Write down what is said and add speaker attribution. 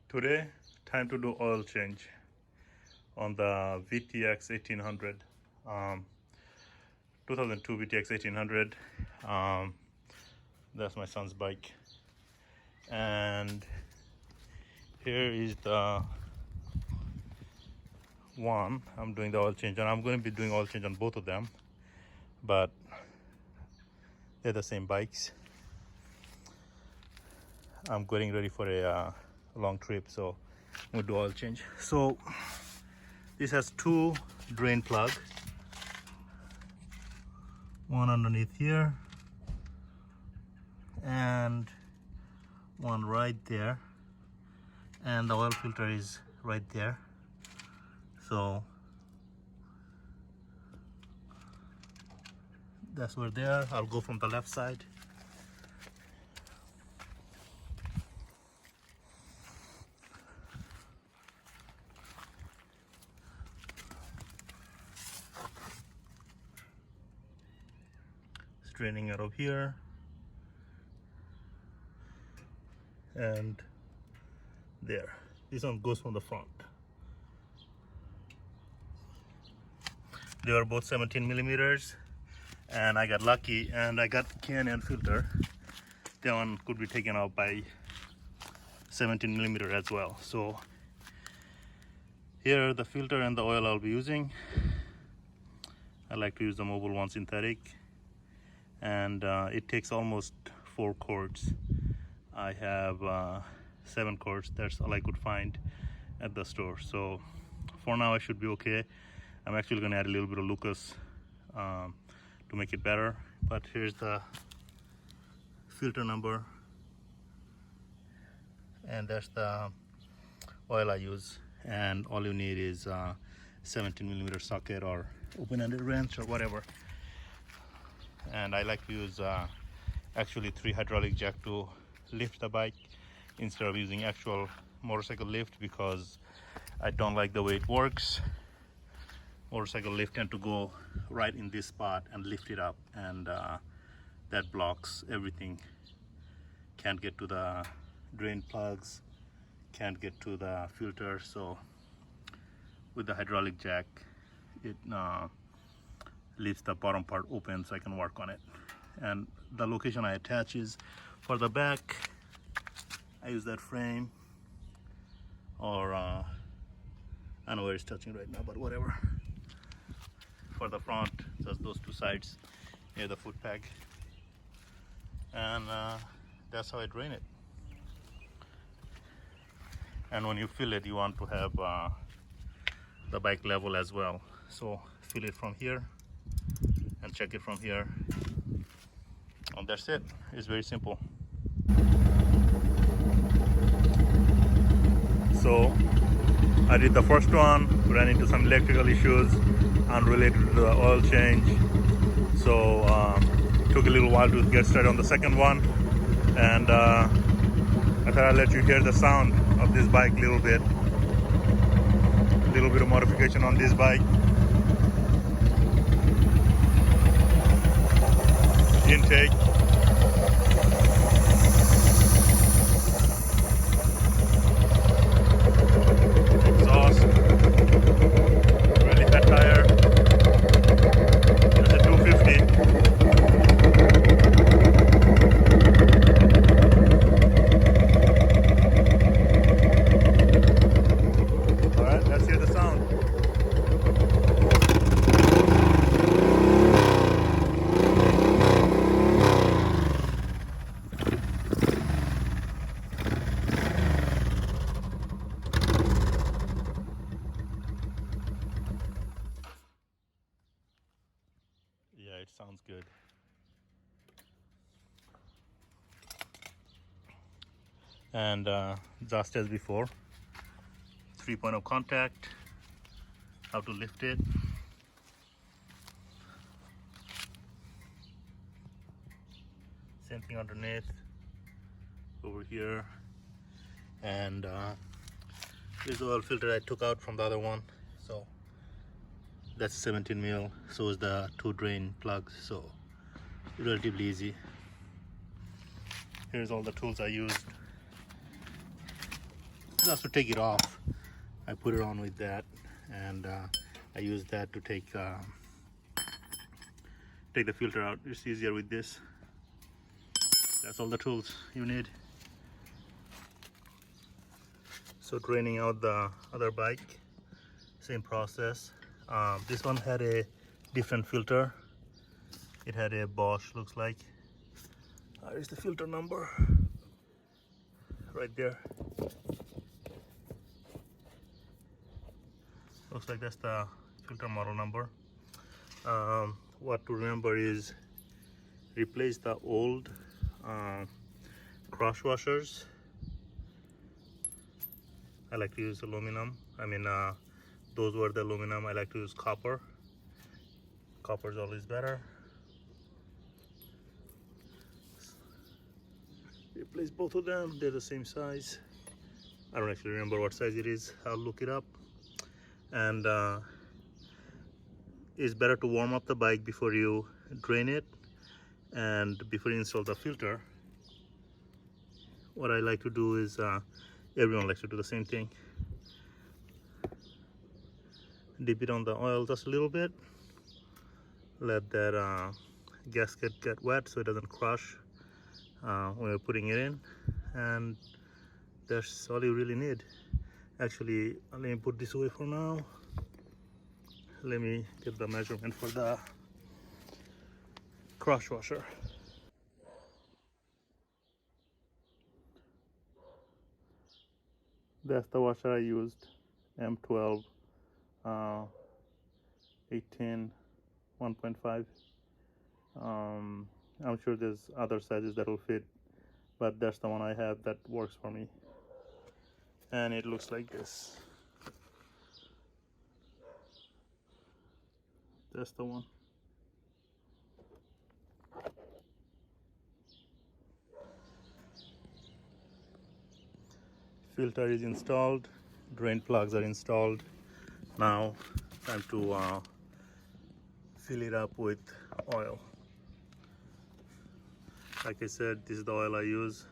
Speaker 1: Today, time to do oil change on the VTX1800, 2002 VTX1800. That's my son's bike, and here is the one I'm doing the oil change on. I'm going to be doing oil change on both of them, but they're the same bikes. I'm getting ready for a long trip, so I'm going to do oil change. So this has two drain plug, one underneath here and one right there, and the oil filter is right there. So that's where they are. I'll go from the left side. It's draining out of here, and there. This one goes from the front. They are both 17 millimeters, and I got lucky and I got the Canyon filter. That one could be taken out by 17 millimeter as well. So here are the filter and the oil I'll be using. I like to use the Mobile One synthetic, and it takes almost 4 quarts. I have 7 quarts. That's all I could find at the store. So for now I should be okay. I'm actually going to add a little bit of Lucas to make it better. But here's the filter number, and that's the oil I use. And all you need is 17 millimeter socket or open-ended wrench or whatever. And I like to use actually 3 hydraulic jack to lift the bike instead of using actual motorcycle lift, because I don't like the way it works. Motorcycle lift tend to go right in this spot and lift it up, and that blocks everything. Can't get to the drain plugs, can't get to the filter. So with the hydraulic jack, it leaves the bottom part open so I can work on it. And the location I attach is for the back. I use that frame, or I don't know where it's touching right now, but whatever. For the front, just those two sides near the foot peg, and that's how I drain it. And when you fill it, you want to have the bike level as well. So fill it from here and check it from here, and that's it. It's very simple. So I did the first one, ran into some electrical issues unrelated to the oil change. So took a little while to get started on the second one, and I thought I'd let you hear the sound of this bike a little bit. A little bit of modification on this bike. Intake. Exhaust. Really fat tire. That's a 250. Alright, let's hear the sound. Yeah, it sounds good. And just as before, 3-point of contact, how to lift it. Same thing underneath, over here. And this oil filter I took out from the other one. So that's 17 mil, so is the 2 drain plugs, so relatively easy. Here's all the tools I used. just to take it off, I put it on with that, and I use that to take the filter out. It's easier with this. That's all the tools you need. So draining out the other bike, same process. This one had a different filter. It had a Bosch, looks like. Here's the filter number right there. Looks like that's the filter model number. What to remember is replace the old cross washers. I like to use aluminum. Those were the aluminum. I like to use copper. Copper is always better. Replace both of them. They're the same size. I don't actually remember what size it is. I'll look it up. And it's better to warm up the bike before you drain it and before you install the filter. What I like to do is, everyone likes to do the same thing. Dip it on the oil just a little bit. Let that gasket get wet so it doesn't crush when you're putting it in. And that's all you really need. Actually, let me put this away for now. Let me get the measurement for the cross washer. That's the washer I used, M12 18 1.5. I'm sure there's other sizes that will fit, but that's the one I have that works for me. And it looks like this. That's the one. Filter is installed, drain plugs are installed. Now time to fill it up with oil. Like I said, this is the oil I use.